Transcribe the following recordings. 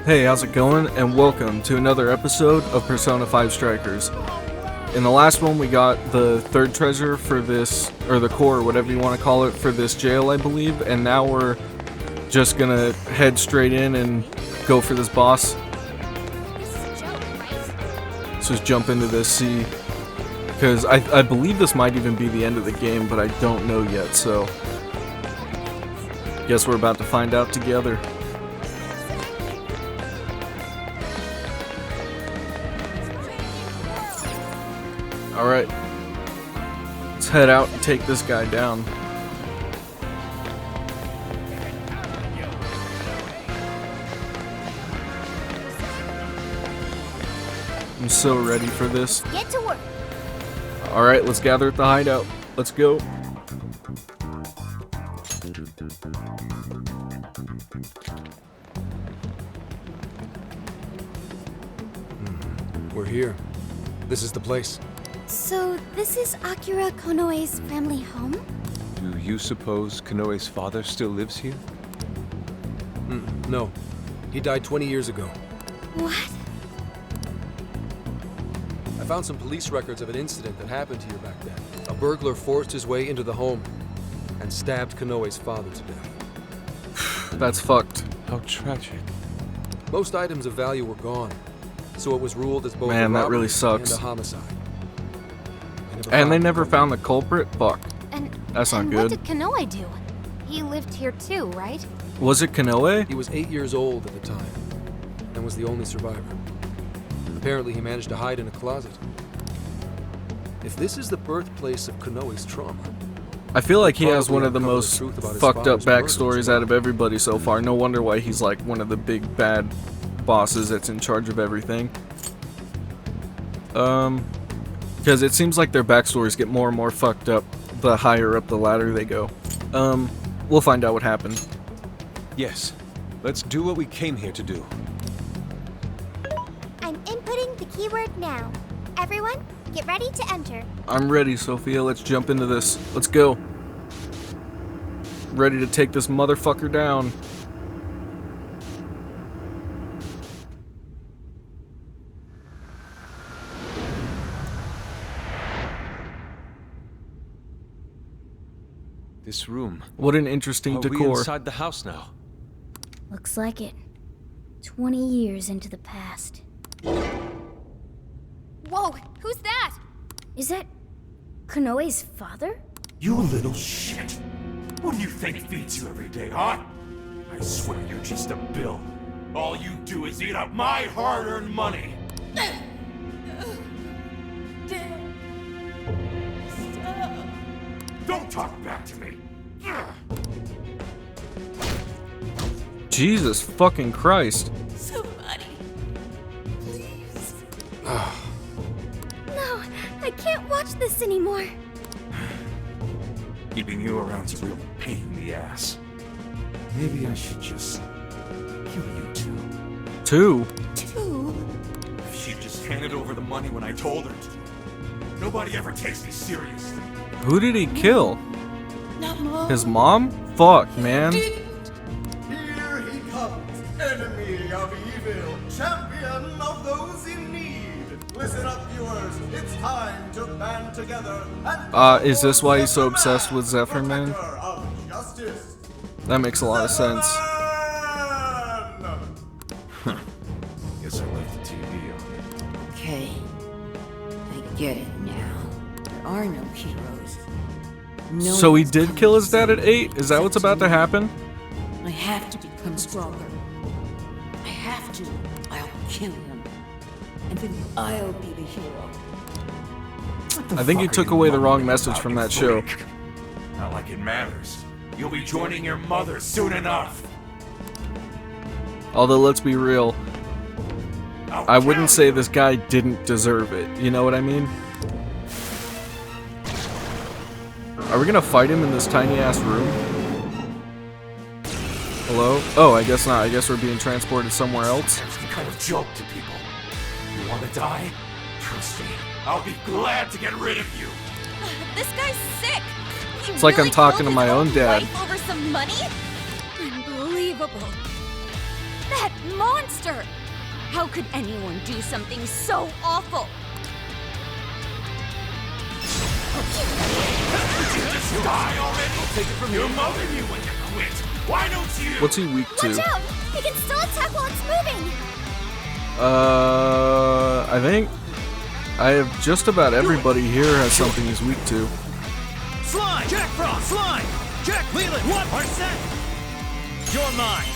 Hey, how's it going? And welcome to another episode of Persona 5 Strikers. In the last one, we got the third treasure for this, or the core, whatever you want to call it, for this jail, I believe. And now we're just gonna head straight in and go for this boss. Let's just jump into this, see. Because I believe this might even be the end of the game, but I don't know yet, so guess we're about to find out together. Alright, let's head out and take this guy down. I'm so ready for this. Get to work. Alright, let's gather at the hideout. Let's go. We're here. This is the place. So, this is Akira Konoe's family home? Do you suppose Konoe's father still lives here? No. He died 20 years ago. What? I found some police records of an incident that happened here back then. A burglar forced his way into the home and stabbed Konoe's father to death. That's fucked. How tragic. Most items of value were gone, so it was ruled as both Man, a that robbery really sucks. and a homicide. And they never found the culprit? Fuck. And That's not and good. What did Konoe do? He lived here too, right? Was it Konoe? He was 8 years old at the time and was the only survivor. Apparently, he managed to hide in a closet. If this is the birthplace of Konoe's trauma, I feel like he has Probably one of the uncover the most truth about his fucked up father's murder as backstories well. out of everybody so far. No wonder why he's like one of the big bad bosses that's in charge of everything. Because it seems like their backstories get more and more fucked up the higher up the ladder they go. We'll find out what happened. Yes. Let's do what we came here to do. I'm inputting the keyword now. Everyone, get ready to enter. I'm ready, Sophia. Let's jump into this. Let's go. Ready to take this motherfucker down. This room. What an interesting Are we decor. inside the house now? Looks like it. 20 years into the past. Whoa, who's that? Is that Konoe's father? You little shit. What do you think feeds you every day, huh? I swear you're just a bill. All you do is eat up my hard-earned money. Don't talk back to me. Jesus fucking Christ. Somebody, please. No, I can't watch this anymore. Keeping you around's a real pain in the ass. Maybe I should just kill you too. Two? If she just handed over the money when I told her to. Nobody ever takes me seriously. Who did he kill? Not Mom. His mom? Fuck, man. Here he comes, enemy of evil, champion of those in need. Listen up, viewers, it's time to band together and Is this why he's so obsessed with Zephyr, man? protector of justice. That makes a lot of sense. Guess I left the TV on. Okay, I get it now. There are no heroes. No So he one's did coming kill his to dad save at me 8? Is that what's except about to you. happen? I have to become stronger. I have to. I'll kill him. And then I'll be the hero. I think you took away the wrong message from that show. Not like it matters. You'll be joining your mother soon enough. Although, let's be real, I'll I wouldn't kill say you. this guy didn't deserve it. You know what I mean? Are we gonna fight him in this tiny-ass room? Hello? Oh, I guess not. I guess we're being transported somewhere else. It's the kind of joke to people. You want to die? Trust me. I'll be glad to get rid of you. This guy's sick. He It's like I'm really talking killed to my his own dad. life over some money? Unbelievable. That monster! How could anyone do something so awful? Just die already! I'll take it from here. You're moaning you when you quit. Why don't you? What's he weak to? Watch out! He can still attack while it's moving! I think I have just about everybody here has something he's weak to. Slime! Jack Frost! Slime! Jack Leland! 1%! You're mine!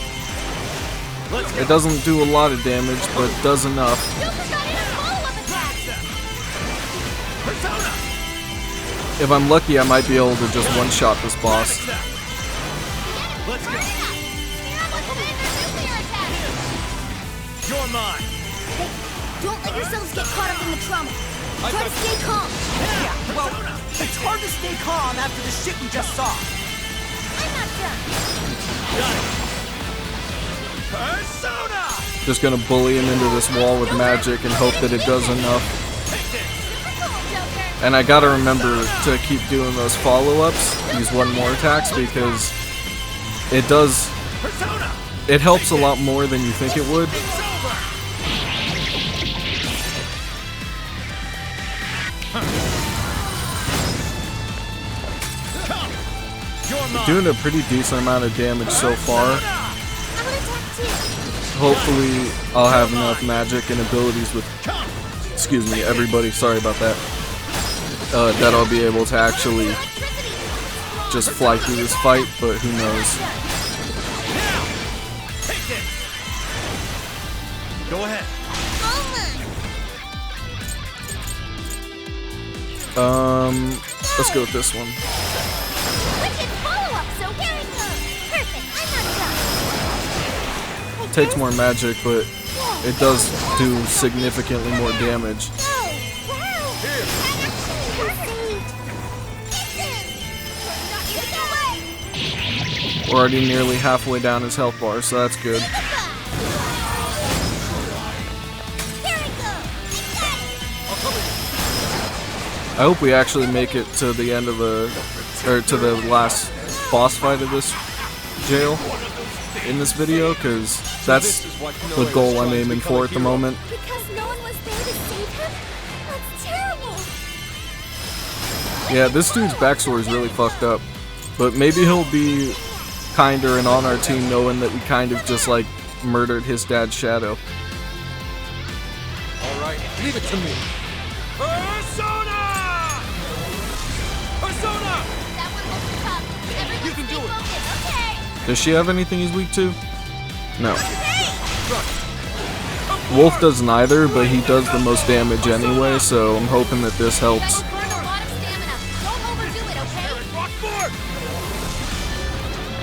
Let's go! It doesn't do a lot of damage, but does enough. You forgot his follow-up attack! Persona! If I'm lucky, I might be able to just one-shot this boss. Let's go! You're mine! Don't let yourselves get caught up in the trauma. Try to stay calm. Yeah, well, it's hard to stay calm after the shit we just saw. I'm not done. Persona! Just gonna bully him into this wall with magic and hope that it does enough. And I gotta remember to keep doing those follow-ups, these one more attacks, because it does, it helps a lot more than you think it would. Doing a pretty decent amount of damage so far. Hopefully I'll have enough magic and abilities with, excuse me, everybody, sorry about that, that I'll be able to actually just fly through this fight, but who knows. Go ahead. Let's go with this one. Takes more magic, but it does do significantly more damage. We're already nearly halfway down his health bar, so that's good. I hope we actually make it to the end of the, or to the last boss fight of this jail in this video, because that's the goal I'm aiming for at the moment. Because no one was there to save him? That's terrible! Yeah, this dude's backstory is really fucked up, but maybe he'll be kinder and on our team knowing that we kind of just like murdered his dad's shadow. Alright, leave it to me. Persona! Persona! That one will be tough. Everyone You can stay do it. focused, okay? Does she have anything he's weak to? No. Wolf does neither, but he does the most damage anyway, so I'm hoping that this helps. That'll burn a lot of stamina. Don't overdo it, okay?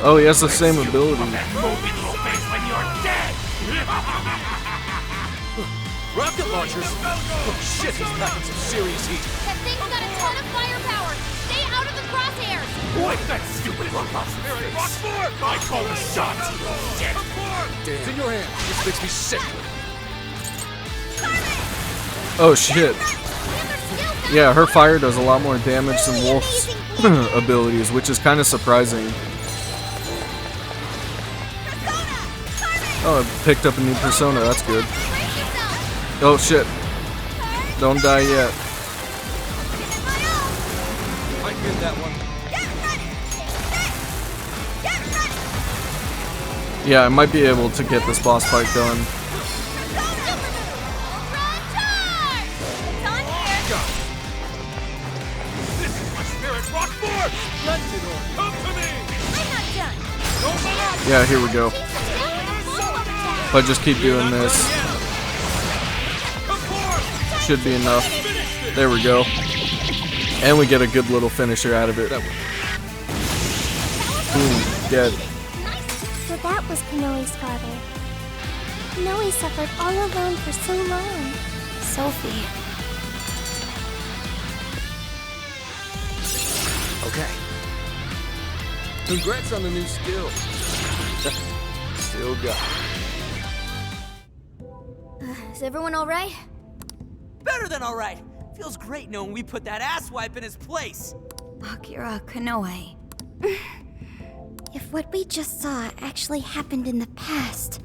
Oh, he has the same ability. Movie little face when you're dead! Rocket launchers? Oh shit, he's packing some serious heat. That thing's got a ton of firepower. Stay out of the crosshairs. Wipe that stupid look off your face! I call the shots, you shit! Damn. It's in your hand. This makes me sick. Oh shit. Yeah, her fire does a lot more damage than Wolf's abilities, which is kind of surprising. Oh, I picked up a new persona, that's good. Oh shit. Don't die yet. I get that one. Yeah, I might be able to get this boss fight done. This is my spirit, Rockford! Splendid order. Come to me! Yeah, here we go. If I just keep doing this, should be enough. There we go. And we get a good little finisher out of it. Boom, dead. So that was Konoe's father. Konoe suffered all alone for so long. Sophie. Okay. Congrats on the new skill. Still got it. Is everyone alright? Better than alright. Feels great knowing we put that asswipe in his place. Akira Konoe. If what we just saw actually happened in the past,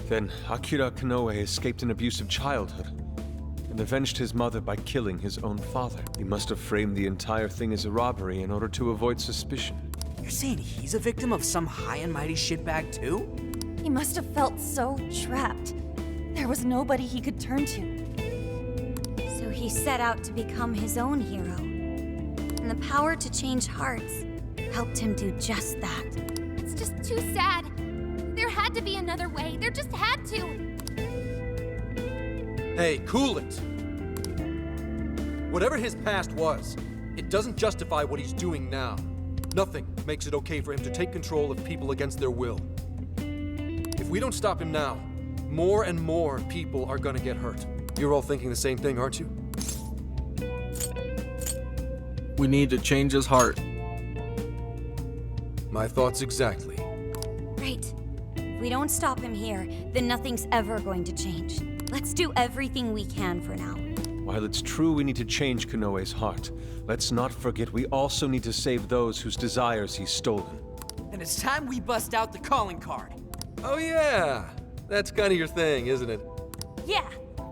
Then Akira Konoe escaped an abusive childhood and avenged his mother by killing his own father. He must have framed the entire thing as a robbery in order to avoid suspicion. You're saying he's a victim of some high and mighty shitbag too? He must have felt so trapped. There was nobody he could turn to. So he set out to become his own hero. And the power to change hearts helped him do just that. It's just too sad. There had to be another way. There just had to. Hey, cool it! Whatever his past was, it doesn't justify what he's doing now. Nothing makes it okay for him to take control of people against their will. If we don't stop him now, more and more people are gonna get hurt. You're all thinking the same thing, aren't you? We need to change his heart. My thoughts exactly. Right. If we don't stop him here, then nothing's ever going to change. Let's do everything we can for now. While it's true we need to change Konoe's heart, let's not forget we also need to save those whose desires he's stolen. And it's time we bust out the calling card. Oh yeah! That's kind of your thing, isn't it? Yeah,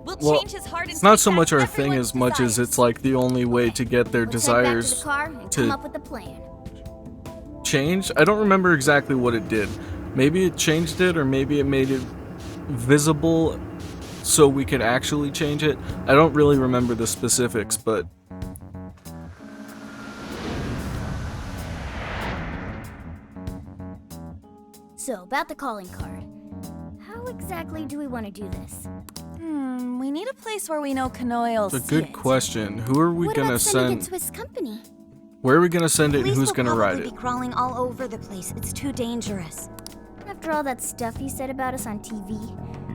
we'll Well, change his heart and it's not take so back much our thing everyone's as much as desires. it's like the only way to get their Let's head back to desires the car and to come up with a plan. change. I don't remember exactly what it did. Maybe it changed it, or maybe it made it visible so we could actually change it. I don't really remember the specifics, but So, about the calling card. How exactly do we want to do this? We need a place where we know Konoe will it's a see good it. question. Who are we What gonna about sending send? it to his company? Where are we gonna send it, and Police who's will gonna probably ride it? be crawling all over the place. It's too dangerous. After all that stuff he said about us on TV,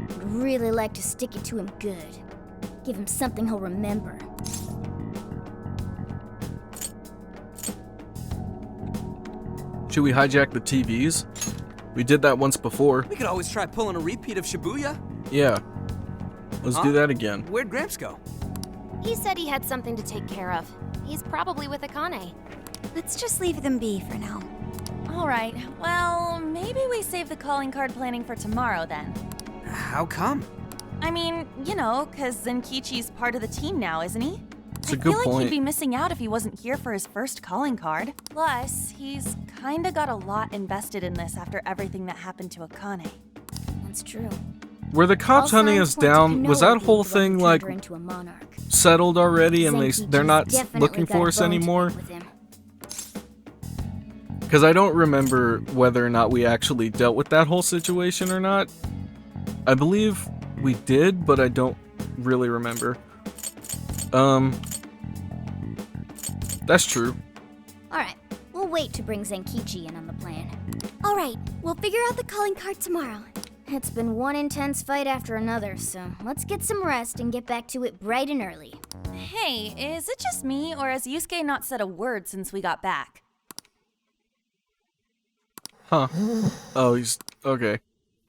I'd really like to stick it to him good. Give him something he'll remember. Should we hijack the TVs? We did that once before. We could always try pulling a repeat of Shibuya. Yeah. Let's do that again. Where'd Gramps go? He said he had something to take care of. He's probably with Akane. Let's just leave them be for now. All right, well, maybe we save the calling card planning for tomorrow then. How come? I mean, you know, because Zenkichi's part of the team now, isn't he? It's a I good feel like point. he'd be missing out if he wasn't here for his first calling card. Plus, he's kinda got a lot invested in this after everything that happened to Akane. That's true. Were the cops All hunting signs us point to down? Was Konoe that being whole the one thing who like turned her into a monarch. settled already, and they're Zenkichi's not definitely looking got for a us bone to anymore? pick with him. Because I don't remember whether or not we actually dealt with that whole situation or not. I believe we did, but I don't really remember. That's true. Alright, we'll wait to bring Zenkichi in on the plan. Alright, we'll figure out the calling card tomorrow. It's been one intense fight after another, so let's get some rest and get back to it bright and early. Hey, is it just me, or has Yusuke not said a word since we got back? Huh. Oh, he's... okay.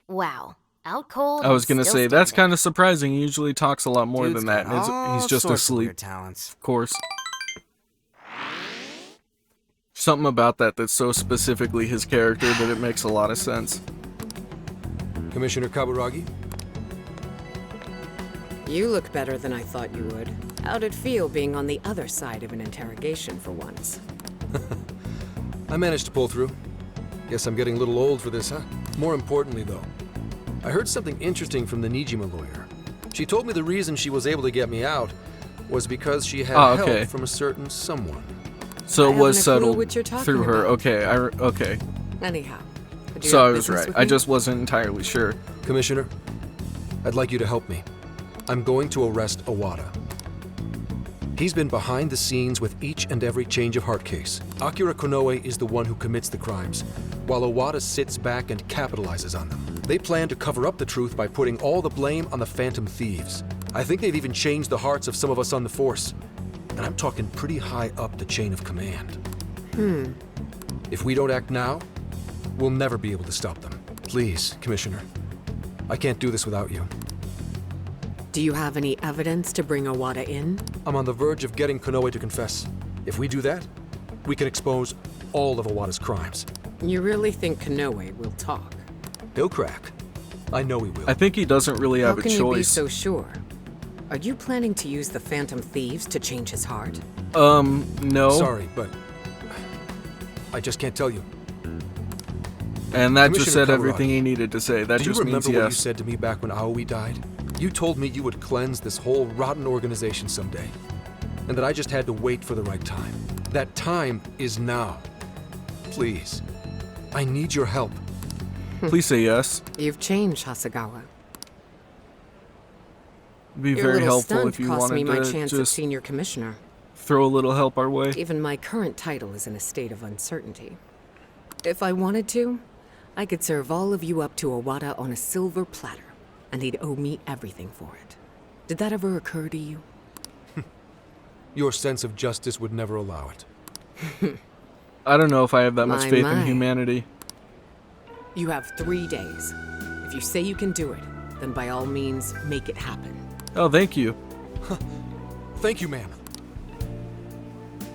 Wow. Out cold. I was gonna still say, that's standing. kind of surprising. He usually talks a lot more Dude's than that, got and all he's just sorts of asleep. weird talents. Of course. Something about that that's so specifically his character that it makes a lot of sense. Commissioner Kaburagi? You look better than I thought you would. How'd it feel being on the other side of an interrogation for once? I managed to pull through. Guess I'm getting a little old for this, huh? More importantly, though, I heard something interesting from the Nijima lawyer. She told me the reason she was able to get me out was because she had okay. help from a certain someone. So it was haven't a clue settled what you're talking through her. about. Okay, okay. Anyhow. do you So have I was business right. with I me? just wasn't entirely sure. Commissioner, I'd like you to help me. I'm going to arrest Owada. He's been behind the scenes with each and every change of heart case. Akira Konoe is the one who commits the crimes, while Owada sits back and capitalizes on them. They plan to cover up the truth by putting all the blame on the Phantom Thieves. I think they've even changed the hearts of some of us on the Force. And I'm talking pretty high up the chain of command. If we don't act now, we'll never be able to stop them. Please, Commissioner. I can't do this without you. Do you have any evidence to bring Owada in? I'm on the verge of getting Konoe to confess. If we do that, we can expose all of Owada's crimes. You really think Konoe will talk? He'll crack. I know he will. I think he doesn't really have How a can you be choice. so sure? Are you planning to use the Phantom Thieves to change his heart? No. Sorry, but I just can't tell you. And that just Commissioner said Kawaragi, everything he needed to say. That do you just means remember what you yes. said to me back when Aoi died? You told me you would cleanse this whole rotten organization someday, and that I just had to wait for the right time. That time is now. Please, I need your help. Please say yes. You've changed, Hasegawa. It'd be Your very little helpful stunt if you cost me wanted my to chance at just senior commissioner. throw a little help our way. Even my current title is in a state of uncertainty. If I wanted to, I could serve all of you up to Owada on a silver platter, and he'd owe me everything for it. Did that ever occur to you? Your sense of justice would never allow it. I don't know if I have that much faith in My. humanity. You have 3 days. If you say you can do it, then by all means, make it happen. Oh, thank you. Thank you, ma'am.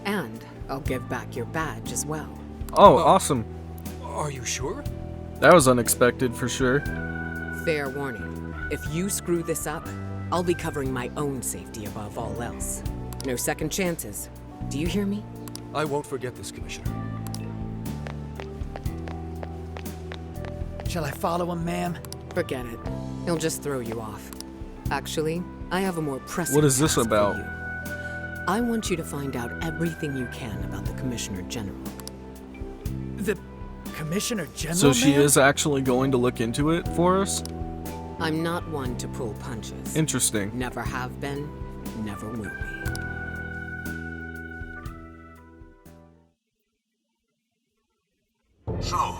And I'll give back your badge as well. Oh, awesome. Are you sure? That was unexpected for sure. Fair warning. If you screw this up, I'll be covering my own safety above all else. No second chances. Do you hear me? I won't forget this, Commissioner. Shall I follow him, ma'am? Forget it. He'll just throw you off. Actually, I have a more pressing What is this task for about? you. I want you to find out everything you can about the Commissioner General. The Commissioner General, So she ma'am? is actually going to look into it for us? I'm not one to pull punches. Interesting. Never have been, never will be. So,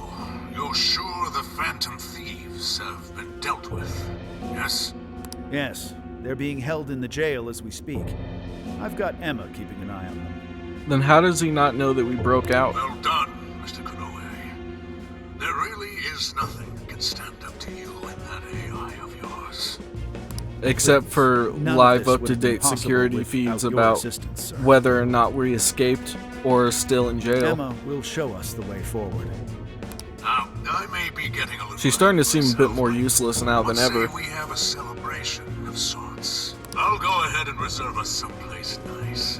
you're sure the Phantom Thieves have been dealt with, yes? Yes, they're being held in the jail as we speak. I've got Emma keeping an eye on them. Then how does he not know that we broke out? Well done, Mr. Konoe. There really is nothing that can stand up to you in that AI of yours. Except for None of live this would up-to-date be possible security without feeds your about assistance, sir. whether or not we escaped or are still in jail. Emma will show us the way forward. Now, I may be getting a little... She's starting to seem a bit more useless now than Let's ever. say we have a celebration of sorts. I'll go ahead and reserve us someplace nice.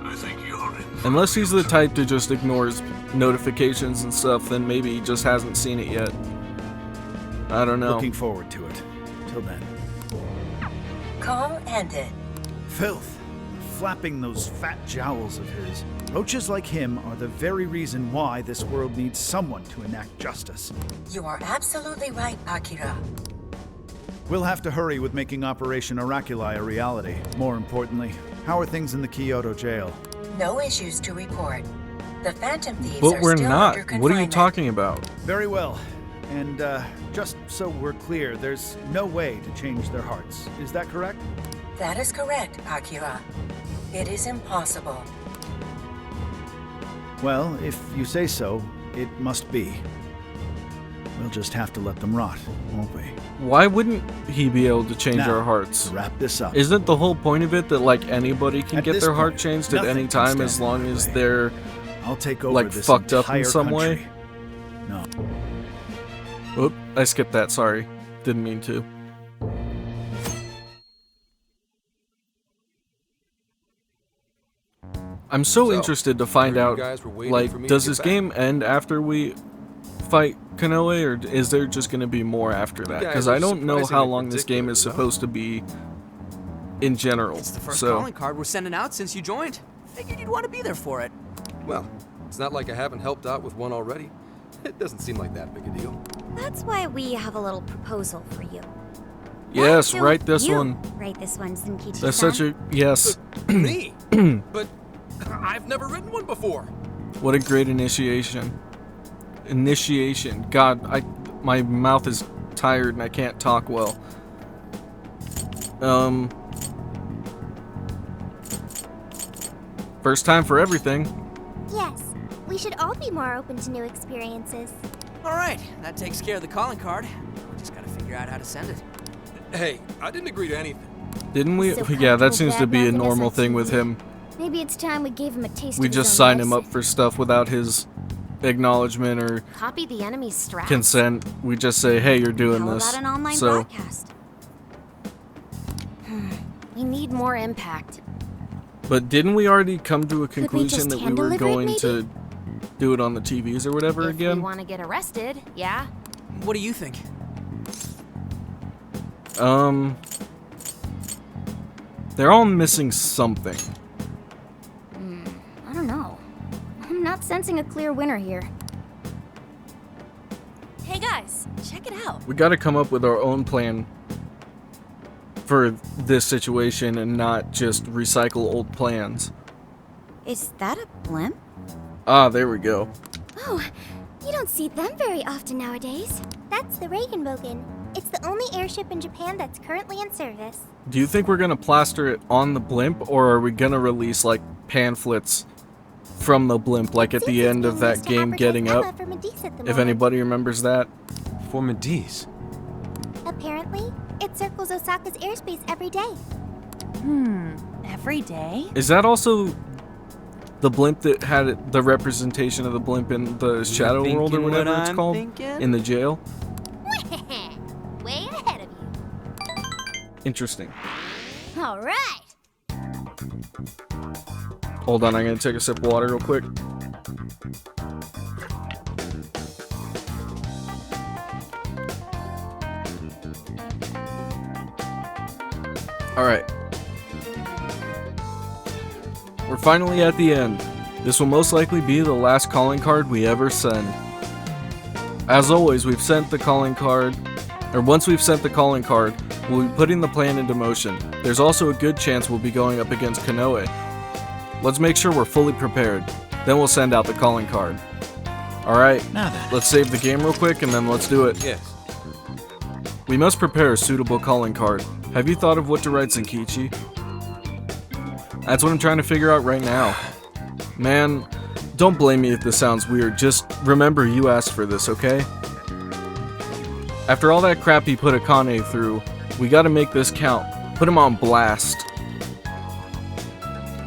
I think you're in for Unless he's the type to just ignores notifications and stuff, then maybe he just hasn't seen it yet. I don't know. Looking forward to it. Till then. Call ended. Filth. Flapping those fat jowls of his. Roaches like him are the very reason why this world needs someone to enact justice. You are absolutely right, Akira. We'll have to hurry with making Operation Oraculi a reality. More importantly, how are things in the Kyoto jail? No issues to report. The Phantom Thieves But are we're still not. under What are you confinement. talking about? Very well. And, just so we're clear, there's no way to change their hearts. Is that correct? That is correct, Akira. It is impossible. Well, if you say so, it must be. We'll just have to let them rot, won't we? Why wouldn't he be able to change Now, our hearts? to wrap this up. Isn't the whole point of it that like anybody can At get this their heart point, changed at nothing any can time stand as in long my as way. they're I'll take over like this fucked up in entire some country. way? No. Oop, I skipped that, sorry. Didn't mean to. I'm so interested to find you out, guys were waiting like, for me to does get this back? game end after we fight Konoe, or is there just going to be more after that? guys Because are I don't know how surprisingly long this game is particular, supposed to be in general. It's the first so calling card we're sending out since you joined. Figured you'd want to be there for it. Well, it's not like I haven't helped out with one already. It doesn't seem like that big a deal. That's why we have a little proposal for you. yes, Why write don't this you one. Write this one, Zenkichi-san. That's such a yes. Me? But I've never written one before. What a great initiation. Initiation. God, my mouth is tired and I can't talk well. First time for everything. Yes, we should all be more open to new experiences. All right, that takes care of the calling card. We just gotta figure out how to send it. Hey, I didn't agree to anything. Didn't we? So Yeah, that comfortable seems to be a bad-mouthing us normal on thing with TV. him. Maybe it's time we gave him a taste We of his just own sign him up medicine. for stuff without his acknowledgement or Copy the enemy's strats. consent. We just say, hey, you're doing How this. about an online So broadcast? We need more impact. but didn't we already come to a we conclusion just that we hand were deliver it, going maybe? to do it on the TVs or whatever If again? we want to get arrested, yeah. What do you think? They're all missing something. I don't know. I'm not sensing a clear winner here. Hey guys, check it out. We got to come up with our own plan for this situation and not just recycle old plans. Is that a blimp? Ah, there we go. Oh, you don't see them very often nowadays. That's the Regenbogen. It's the only airship in Japan that's currently in service. Do you think we're gonna plaster it on the blimp, or are we gonna release like pamphlets from the blimp, like at the end of that game Getting Up? If anybody remembers that. For Mediz. Apparently, it circles Osaka's airspace every day. Every day? Is that also the blimp that had the representation of the blimp in the Shadow World or thinking whatever what it's I'm called? thinking? In the jail? Way ahead of you. Interesting. All right. Hold on, I'm gonna take a sip of water real quick. Alright. We're finally at the end. This will most likely be the last calling card we ever send. As always, we've sent the calling card, or once we've sent the calling card, we'll be putting the plan into motion. There's also a good chance we'll be going up against Konoe. Let's make sure we're fully prepared. Then we'll send out the calling card. Alright, let's save the game real quick and then let's do it. Yes. We must prepare a suitable calling card. Have you thought of what to write, Zenkichi? That's what I'm trying to figure out right now. Man, don't blame me if this sounds weird. Just remember you asked for this, okay? After all that crap he put Akane through, we gotta make this count. Put him on blast.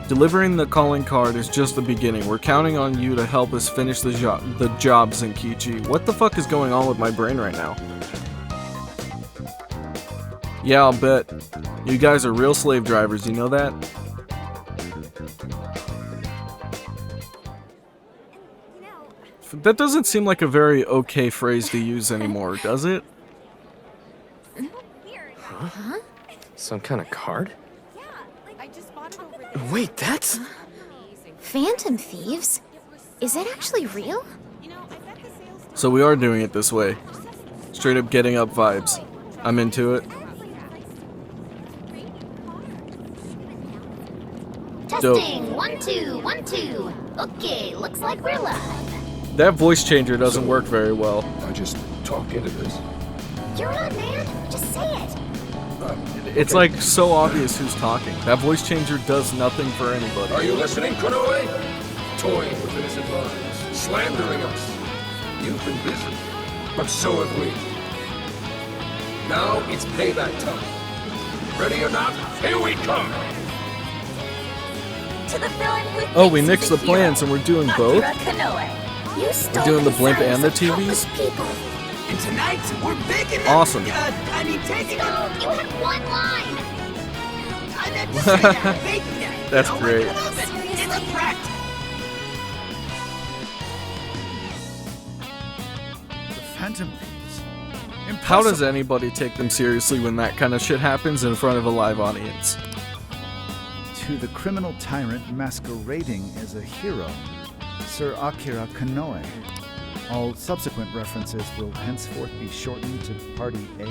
Delivering the calling card is just the beginning. We're counting on you to help us finish the job, Zenkichi. What the fuck is going on with my brain right now? Yeah, I'll bet. You guys are real slave drivers, you know that? That doesn't seem like a very okay phrase to use anymore, does it? Huh? Some kind of card? Wait, that's... Phantom thieves? Is it actually real? So we are doing it this way. Straight up Getting Up vibes. I'm into it. Testing. 1 2 1 2. Okay, looks like we're live. That voice changer doesn't work very well. I just talk into this. You're on, man. Just say it. It's like so obvious who's talking. That voice changer does nothing for anybody. Are you listening, Konoe? Toying with innocent lives, slandering us. You've been busy, but so have we. Now it's payback time. Ready or not, here we come! To the villain who Oh, we thinks nixed the he's a hero, plans and we're doing both? Akira Konoe. You We're stole doing the blimp desires and the of countless TVs? people. And tonight, we're big enough. Awesome. Taking So, you have one line. I meant to say that, making that. That's great. It's a practice. The Phantom Thieves. How does anybody take them seriously when that kind of shit happens in front of a live audience? To the criminal tyrant masquerading as a hero, Sir Akira Konoe. All subsequent references will henceforth be shortened to Party A.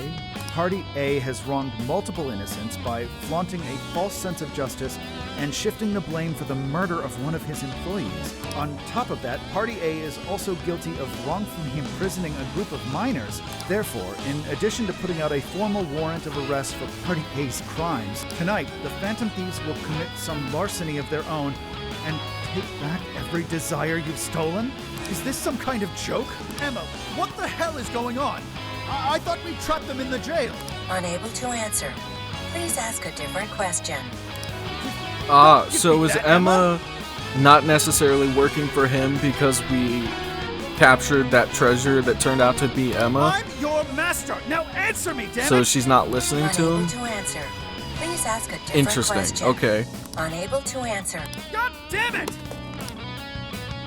Party A has wronged multiple innocents by flaunting a false sense of justice and shifting the blame for the murder of one of his employees. On top of that, Party A is also guilty of wrongfully imprisoning a group of minors. Therefore, in addition to putting out a formal warrant of arrest for Party A's crimes, tonight the Phantom Thieves will commit some larceny of their own and take back every desire you've stolen? Is this some kind of joke? Emma, what the hell is going on? I thought we trapped them in the jail. Unable to answer. Please ask a different question. Ah, so is Emma not necessarily working for him because we captured that treasure that turned out to be Emma. I'm your master. Now answer me, damn it. So she's not listening to him? Unable to answer. Please ask a different Interesting. question. Okay. Unable to answer. God damn it!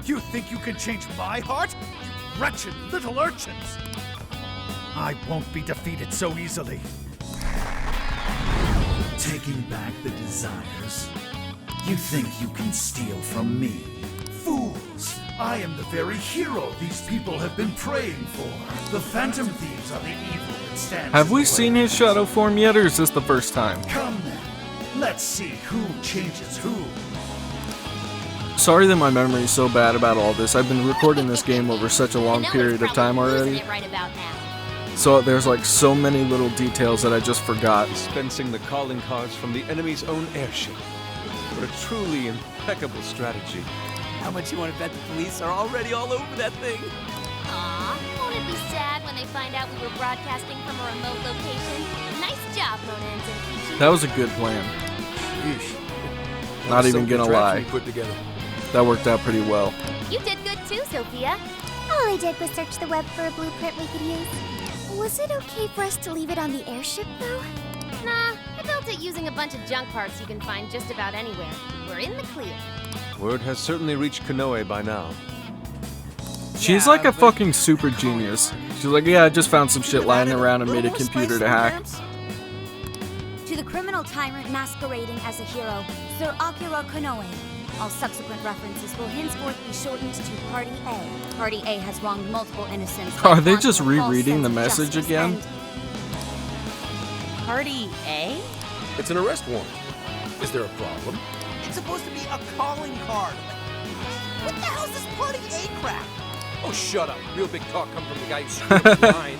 You think you can change my heart? You wretched little urchins! I won't be defeated so easily. Taking back the desires? You think you can steal from me? Fools! I am the very hero these people have been praying for. The Phantom Thieves are the evil that stands. Have we seen his shadow form yet, or is this the first time? Come then. Let's see who changes who. Sorry that my memory is so bad about all this. I've been recording this game over such a long period of time already. So there's like so many little details that I just forgot. Dispensing the calling cards from the enemy's own airship. What a truly impeccable strategy. How much you want to bet the police are already all over that thing? Aw, won't it be sad when they find out we were broadcasting from a remote location? Nice job, Mona and Zenkichi. That was a good plan. Not even gonna lie. Put together. That worked out pretty well. You did good too, Sophia. All I did was search the web for a blueprint we could use. Was it okay for us to leave it on the airship, though? Nah, I built it using a bunch of junk parts you can find just about anywhere. We're in the clear. Word has certainly reached Konoe by now. She's like a fucking super genius. She's like, yeah, I just found some shit lying around and made a computer to hack. To the criminal tyrant masquerading as a hero, Sir Akira Konoe. All subsequent references will henceforth be shortened to Party A. Party A has wronged multiple innocents. Are they just rereading the message again? Party A? It's an arrest warrant. Is there a problem? It's supposed to be a calling card. What the hell's this Party A crap? Oh, shut up. Real big talk come from the guy who screwed up the line.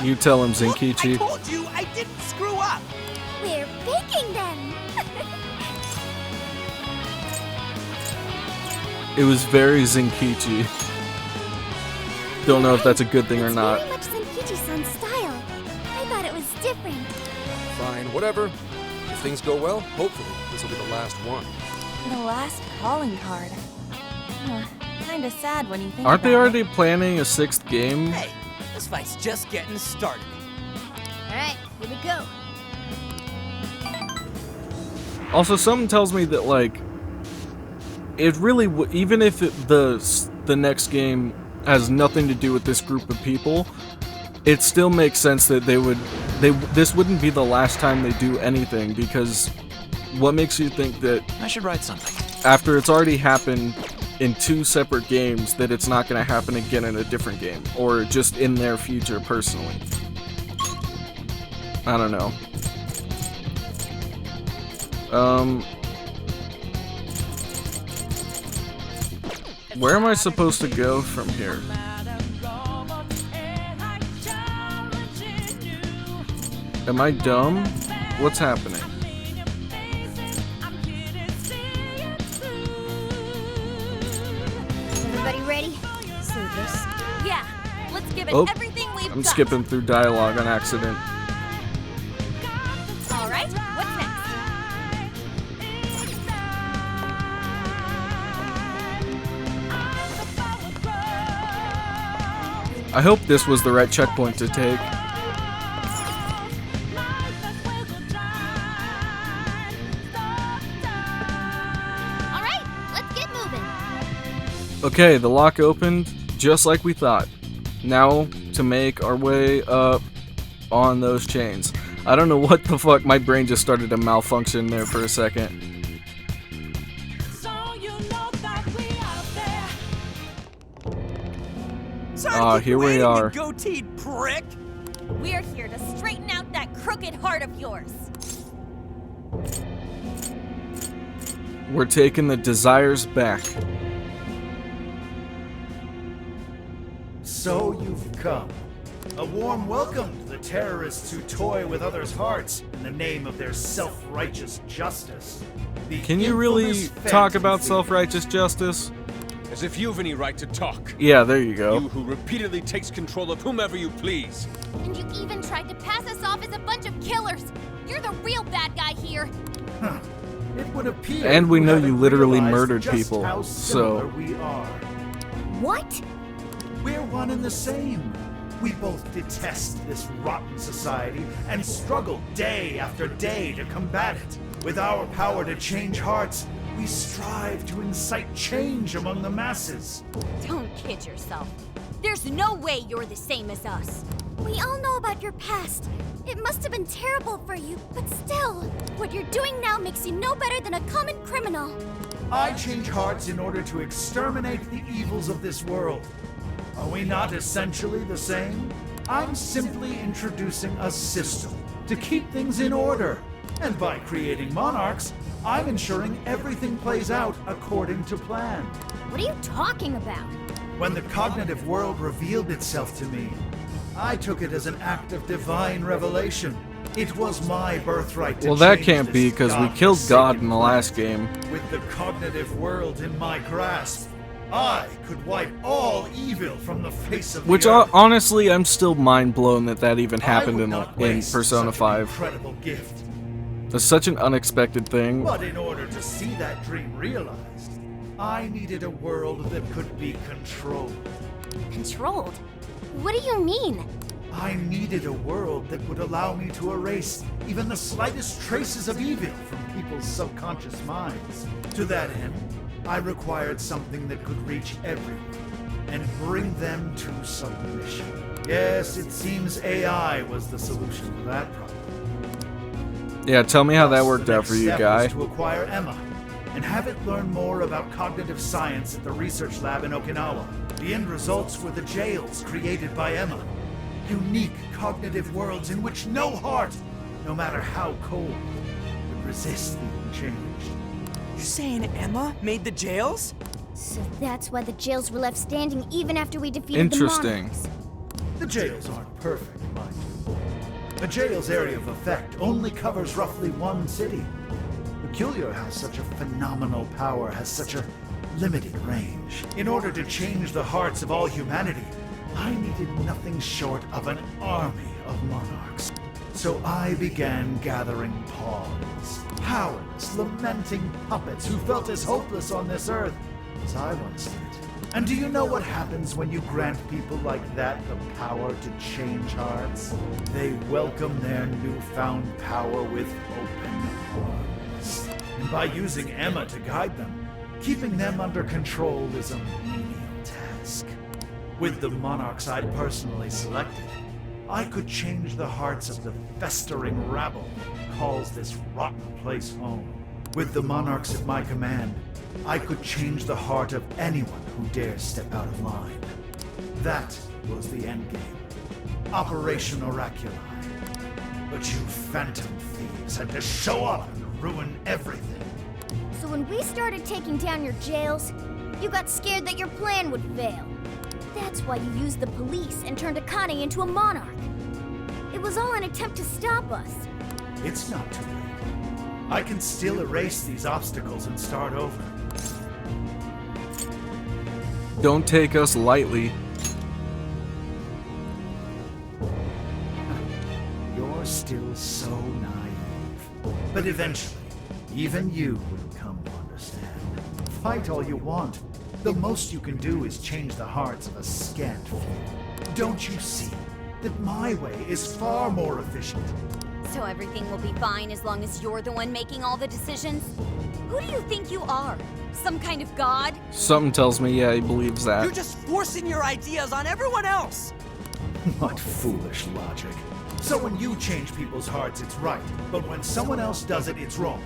You tell him, Look, I Zenkichi. told you I didn't screw up. We're baking them! It was very Zenkichi. Don't know if that's a good thing or not. Very much Zenkichi-san's style. I thought it was different. Fine, whatever. If things go well, hopefully this will be the last one. The last calling card. Kinda sad when you think Aren't they about already planning a 6th game? Hey, this fight's just getting started. Alright, here we go. Also, something tells me that, like, it really even if the next game has nothing to do with this group of people, it still makes sense that this wouldn't be the last time they do anything, because what makes you think that I should write something after it's already happened in 2 separate games that it's not going to happen again in a different game, or just in their future personally? I don't know. Where am I supposed to go from here? Am I dumb? What's happening? Everybody ready? So this. Yeah, let's give it Oh, everything we've I'm got. skipping through dialogue on accident. All right, what's next? I hope this was the right checkpoint to take. All right, let's get moving. Okay, the lock opened just like we thought. Now to make our way up on those chains. I don't know what the fuck, my brain just started to malfunction there for a second. Here we are. Goateed prick. We're here to straighten out that crooked heart of yours. We're taking the desires back. So you've come. A warm welcome to the terrorists who toy with others' hearts in the name of their self-righteous justice. The Can you really infamous talk Phantom about Thief. self-righteous justice? As if you've any right to talk. Yeah, there you go. You who repeatedly takes control of whomever you please. And you even tried to pass us off as a bunch of killers. You're the real bad guy here. It would appear And we know haven't you literally realized murdered just people, how so... similar we are. What? We're one and the same. We both detest this rotten society and struggle day after day to combat it. With our power to change hearts, we strive to incite change among the masses. Don't kid yourself. There's no way you're the same as us. We all know about your past. It must have been terrible for you, but still, what you're doing now makes you no better than a common criminal. I change hearts in order to exterminate the evils of this world. Are we not essentially the same? I'm simply introducing a system to keep things in order. And by creating monarchs, I'm ensuring everything plays out according to plan. What are you talking about? When the cognitive world revealed itself to me, I took it as an act of divine revelation. It was my birthright to Well, that change can't be, this because we killed God in the last game. With the cognitive world in my grasp, I could wipe all evil from the face of Which, the earth. honestly, I'm still mind blown that that even happened in waste Persona such 5. An incredible gift. That's such an unexpected thing. But in order to see that dream realized, I needed a world that could be controlled. Controlled? What do you mean? I needed a world that would allow me to erase even the slightest traces of evil from people's subconscious minds. To that end, I required something that could reach everyone and bring them to submission. Yes, it seems AI was the solution to that problem. Yeah, tell me how that worked out for you, guy. Was to acquire Emma and have it learn more about cognitive science at the research lab in Okinawa. The end results were the jails created by Emma. Unique cognitive worlds in which no heart, no matter how cold, would resist being changed. You're saying Emma made the jails? So that's why the jails were left standing even after we defeated the monarchs. The jails aren't perfect, mind you. The jail's area of effect only covers roughly one city. Peculiar has such a phenomenal power, has such a limited range. In order to change the hearts of all humanity, I needed nothing short of an army of monarchs. So I began gathering pawns, powerless, lamenting puppets who felt as hopeless on this earth as I once did. And do you know what happens when you grant people like that the power to change hearts? They welcome their newfound power with open arms. And by using Emma to guide them, keeping them under control is a menial task. With the monarchs I'd personally selected, I could change the hearts of the festering rabble that calls this rotten place home. With the monarchs at my command, I could change the heart of anyone who dares step out of line. That was the endgame. Operation Oraculi. But you phantom thieves had to show up and ruin everything. So when we started taking down your jails, you got scared that your plan would fail. That's why you used the police and turned Akane into a monarch. It was all an attempt to stop us. It's not too late. I can still erase these obstacles and start over. Don't take us lightly. You're still so naive. But eventually, even you will come to understand. Fight all you want. The most you can do is change the hearts of a scant few. Don't you see that my way is far more efficient? So everything will be fine as long as you're the one making all the decisions? Who do you think you are? Some kind of god? Something tells me, yeah, he believes that. You're just forcing your ideas on everyone else! What foolish logic. So when you change people's hearts, it's right. But when someone else does it, it's wrong.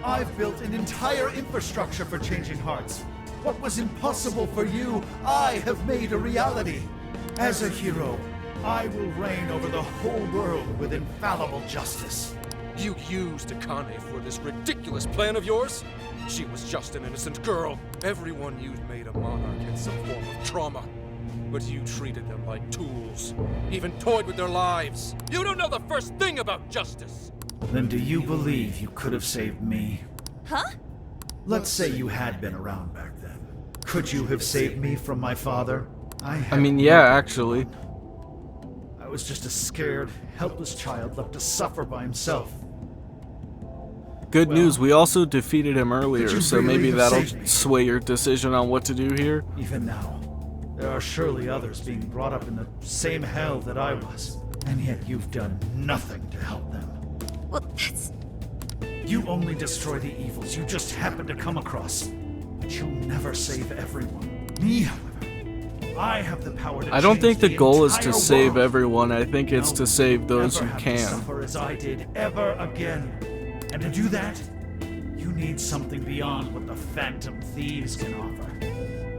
I've built an entire infrastructure for changing hearts. What was impossible for you, I have made a reality. As a hero, I will reign over the whole world with infallible justice. You used Akane for this ridiculous plan of yours? She was just an innocent girl. Everyone you'd made a monarch had some form of trauma. But you treated them like tools, even toyed with their lives. You don't know the first thing about justice. Then do you believe you could have saved me? Huh? Let's say you had been around back then. Could you have saved me from my father? I mean, yeah, actually. I was just a scared, helpless child left to suffer by himself. Good news, we also defeated him earlier, so really maybe have that'll saved me? sway your decision on what to do here. Even now, There are surely others being brought up in the same hell that I was, and yet you've done nothing to help them. Well, that's... You only destroy the evils you just happen to come across, but you'll never save everyone. Me, however, I have the power to I don't think the goal is to entire save world. everyone. I think it's to save those who Never have to can. suffer as I did ever again. And to do that, you need something beyond what the Phantom Thieves can offer.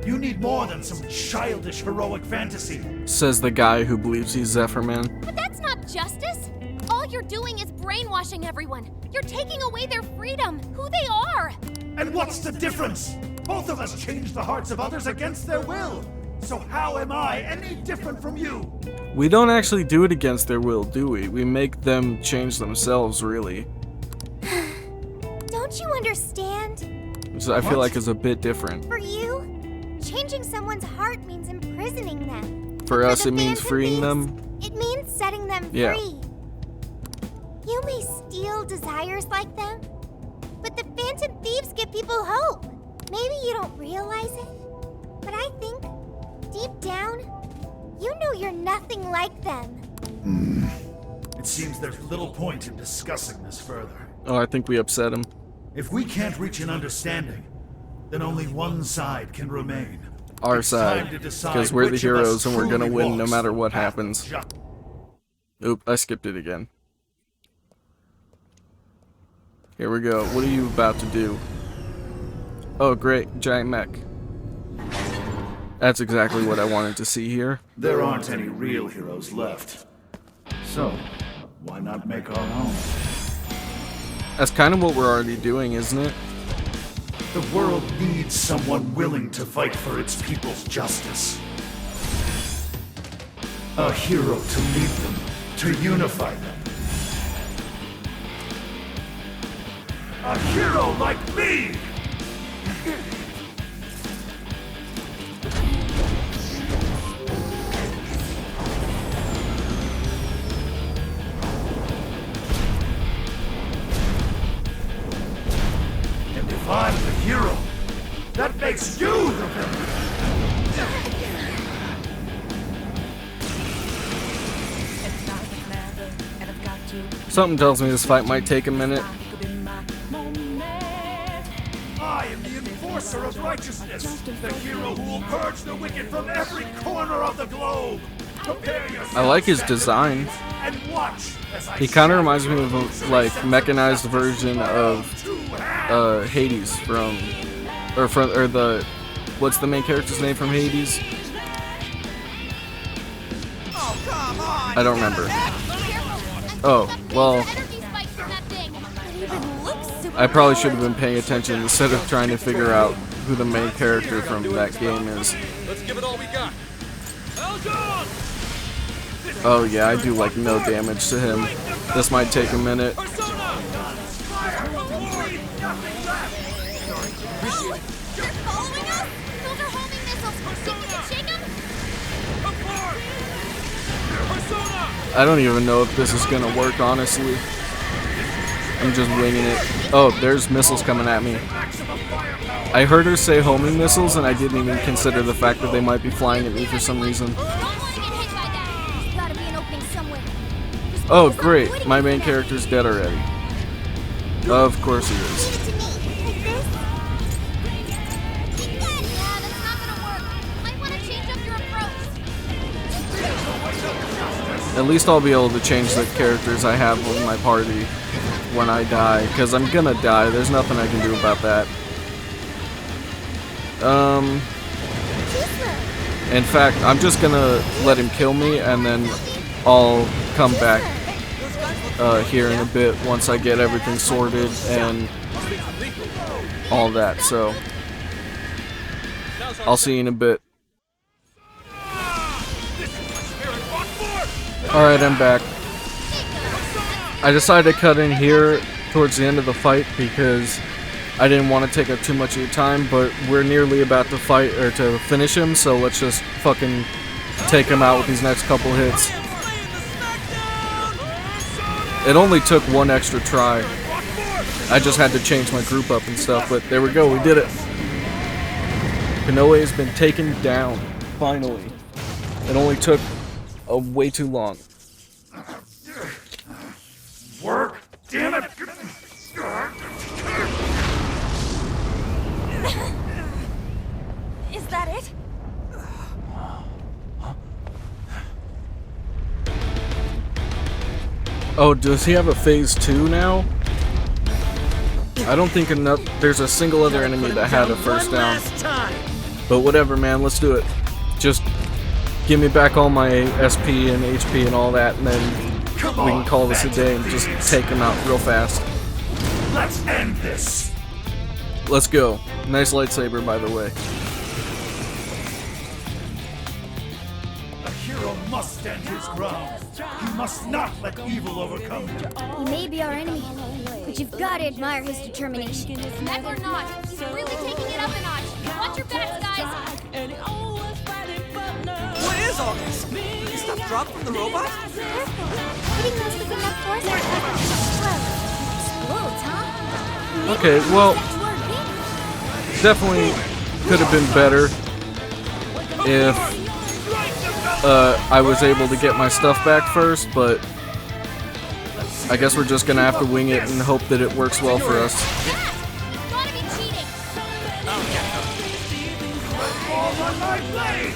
You need more than some childish heroic fantasy. Says the guy who believes he's Zephyr Man. But that's not justice. All you're doing is brainwashing everyone. You're taking away their freedom, who they are. And what's the difference? Both of us change the hearts of others against their will. So how am I any different from you? We don't actually do it against their will, do we? We make them change themselves, really. Don't you understand? Which I feel like is a bit different. For you, changing someone's heart means imprisoning them. For us, the it means Phantom freeing Thieves, them. It means setting them Yeah. free. You may steal desires like them, but the Phantom Thieves give people hope. Maybe you don't realize it, but I think, deep down, you know you're nothing like them. It seems there's little point in discussing this further. Oh, I think we upset him. If we can't reach an understanding, then only one side can remain. Our It's side. time to decide Because we're the which of us heroes and we're gonna truly win no walks matter the what path of happens. justice. Oop, I skipped it again. Here we go. What are you about to do? Oh, great. Giant mech. That's exactly what I wanted to see here. There aren't any real heroes left. So, why not make our own? That's kind of what we're already doing, isn't it? The world needs someone willing to fight for its people's justice. A hero to lead them, to unify them. A hero like me! And if I'm the hero, that makes you the villain! Something tells me this fight might take a minute. I am the enforcer of righteousness, the hero who will purge the wicked from every corner of the globe. Prepare yourself, I like his design. and watch as I He kind of reminds me of a, like, mechanized version of Hades from the what's the main character's name from Hades? I don't remember. Oh, well, I probably should have been paying attention instead of trying to figure out who the main character from that game is. Let's give it all we got. Oh yeah, I do like no damage to him. This might take a minute. I don't even know if this is gonna work, honestly. I'm just winging it. Oh, there's missiles coming at me. I heard her say homing missiles, and I didn't even consider the fact that they might be flying at me for some reason. Oh, great. My main character's dead already. Of course he is. At least I'll be able to change the characters I have in my party when I die, because I'm gonna die. There's nothing I can do about that. In fact, I'm just gonna let him kill me, and then I'll come back here in a bit once I get everything sorted and all that. So I'll see you in a bit. Alright, I'm back. I decided to cut in here towards the end of the fight because I didn't want to take up too much of your time, but we're nearly about to fight, or to finish him, so let's just fucking take him out with these next couple hits. It only took one extra try. I just had to change my group up and stuff, but there we go, we did it. Konoe has been taken down. Finally. It only took way too long. Work? Damn it! Is that it? Oh, does he have a phase 2 now? I don't think there's a single other enemy that had a first down. But whatever, man, let's do it. Just give me back all my SP and HP and all that, and then we can call this a day and just take him out real fast. Let's end this! Let's go. Nice lightsaber, by the way. A hero must stand his ground. He must not let evil overcome him. He may be our enemy, but you've got to admire his determination. Heck or not, he's really taking it up a notch. Watch your backs, guys. What is all this? Is stuff dropped from the robot? Hitting those with enough force. Whoa, explodes, huh? Okay, well, definitely could have been better if I was able to get my stuff back first, but I guess we're just gonna have to wing it and hope that it works well for us. Gotta be cheating. Fall on my blade!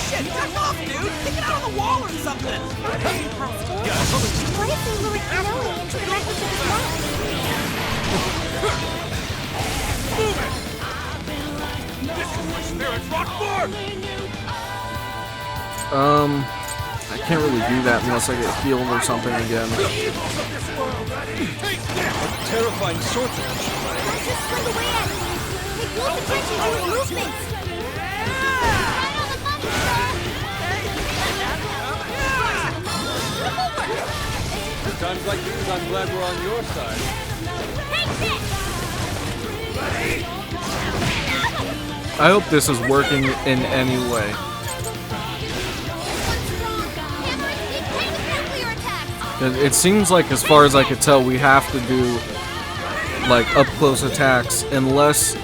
Shit, back off, dude! Stick it out on the wall or something! What if we lure Konoe into the wreckage of his mouth? This is my spirit's rock form! I can't really do that unless I get healed or something again. A terrifying sorcerer. Don't just swing away at him. Pay close attention to his movements. At times like these, I'm glad we're on your side. I hope this is working in any way. It seems like, as far as I could tell, we have to do like up close attacks unless,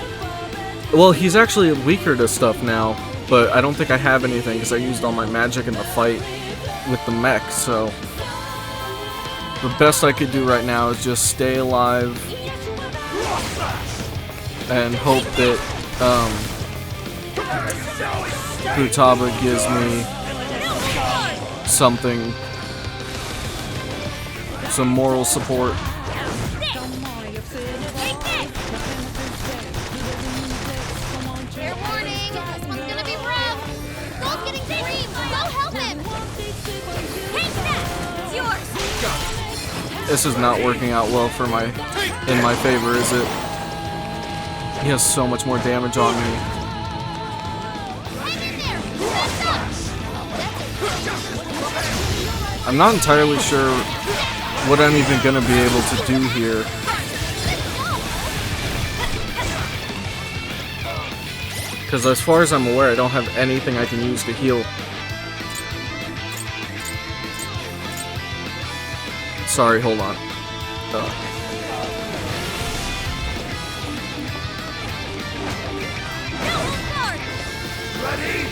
well, he's actually weaker to stuff now, but I don't think I have anything because I used all my magic in the fight with the mech, so the best I could do right now is just stay alive and hope that Futaba gives me something, some moral support. Fair warning, this one's gonna be rough. Gold's getting creamed. Go help him. Take that. It's yours. This is not working out well for in my favor, is it? He has so much more damage on me. I'm not entirely sure what I'm even gonna be able to do here. Because as far as I'm aware, I don't have anything I can use to heal. Sorry, hold on. Ready?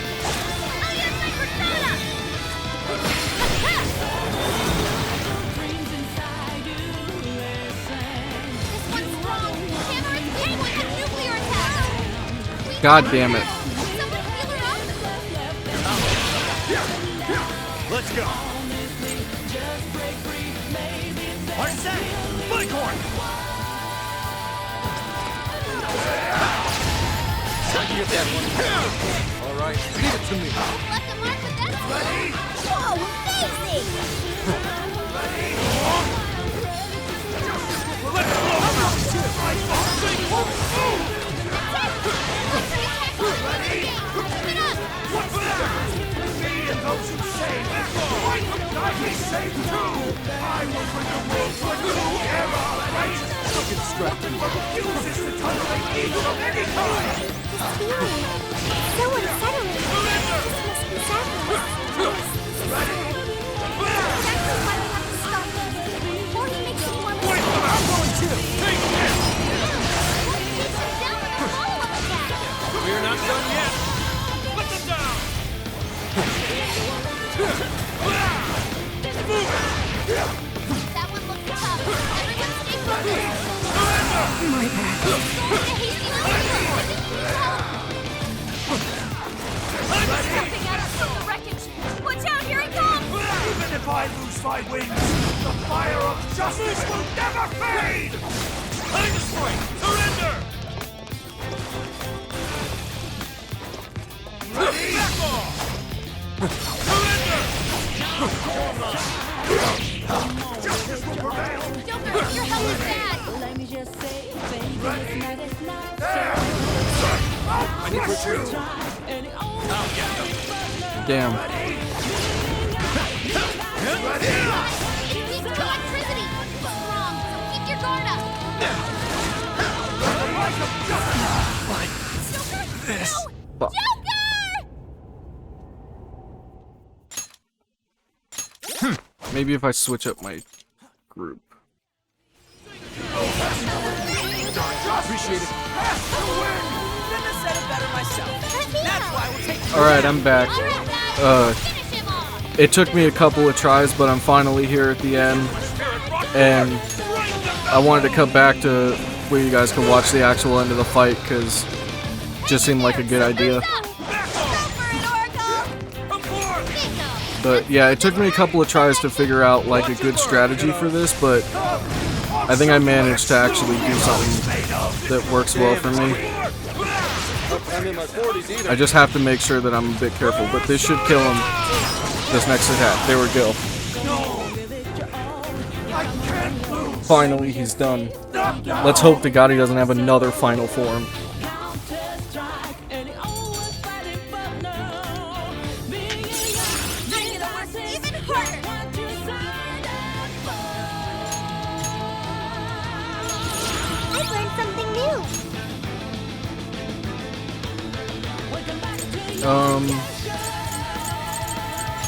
God damn it. Let's go. Hard set. LYCORIS. How'd you get that one? All right, leave it to me. Whoa, amazing! Those who say, why couldn't I be saved too? I will bring the world to a new era, right? Don't get distracted. Refuses to tolerate evil of any kind! So unsettling. This must be sadness. Ready? Exactly why we have to stop him. Before he makes any more mistakes. I'm going to. Take this. Down with a follow-up attack. We're not done yet. Put them down. Watch out, here he comes! Even if I lose my wings, the fire of justice will never fade! Time to strike! Surrender! Ready? Back off! Surrender! Justice will prevail! Joker, your health is bad! I need retreat! I'll get them! Damn. It needs electricity! It's strong, so keep your guard up! Joker! This. No! Fuck. Joker! Maybe if I switch up my group. Appreciate it. Couldn't have said it better myself. That's why we'll take Alright, I'm back. It took me a couple of tries, but I'm finally here at the end. And I wanted to come back to where you guys can watch the actual end of the fight, because it just seemed like a good idea. But yeah, it took me a couple of tries to figure out like a good strategy for this, but I think I managed to actually do something that works well for me. I just have to make sure that I'm a bit careful, but this should kill him. This next attack. There we go. Finally, he's done. Let's hope to God he doesn't have another final form.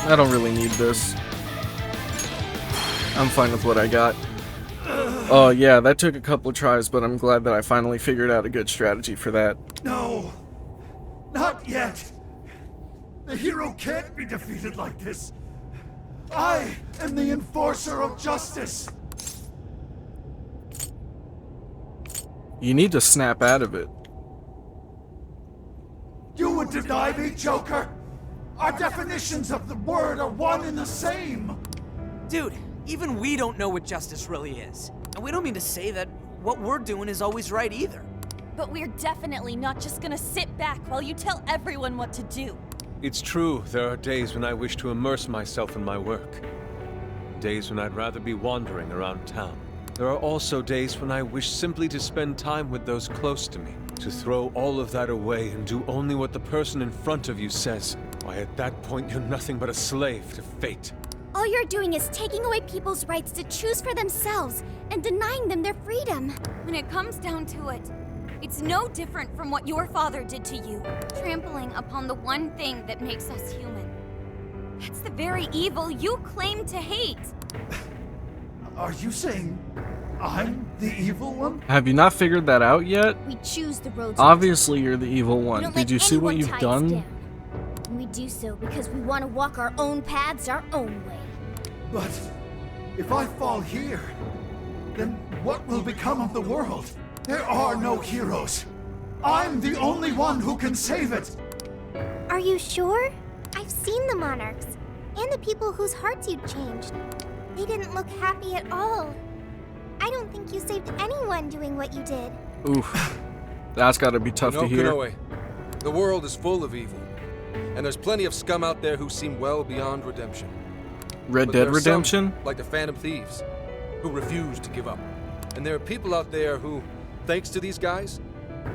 I don't really need this. I'm fine with what I got. Oh yeah, that took a couple of tries, but I'm glad that I finally figured out a good strategy for that. No! Not yet! The hero can't be defeated like this! I am the enforcer of justice! You need to snap out of it. You would deny me, Joker? Our definitions of the word are one and the same! Dude, even we don't know what justice really is. And we don't mean to say that what we're doing is always right either. But we're definitely not just gonna sit back while you tell everyone what to do. It's true, there are days when I wish to immerse myself in my work. Days when I'd rather be wandering around town. There are also days when I wish simply to spend time with those close to me. To throw all of that away and do only what the person in front of you says. Why, at that point, you're nothing but a slave to fate. All you're doing is taking away people's rights to choose for themselves and denying them their freedom. When it comes down to it, it's no different from what your father did to you. Trampling upon the one thing that makes us human. That's the very evil you claim to hate. Are you saying I'm the evil one? Have you not figured that out yet? We choose the roads. Obviously you're the evil one. Did you see what you've done? And we do so because we want to walk our own paths our own way. But if I fall here, then what will become of the world? There are no heroes. I'm the only one who can save it. Are you sure? I've seen the monarchs and the people whose hearts you changed. They didn't look happy at all. I don't think you saved anyone doing what you did. Oof. That's gotta be tough to hear. Konoe, the world is full of evil. And there's plenty of scum out there who seem well beyond redemption. Red Dead Redemption? Some, like the Phantom Thieves, who refuse to give up. And there are people out there who, thanks to these guys,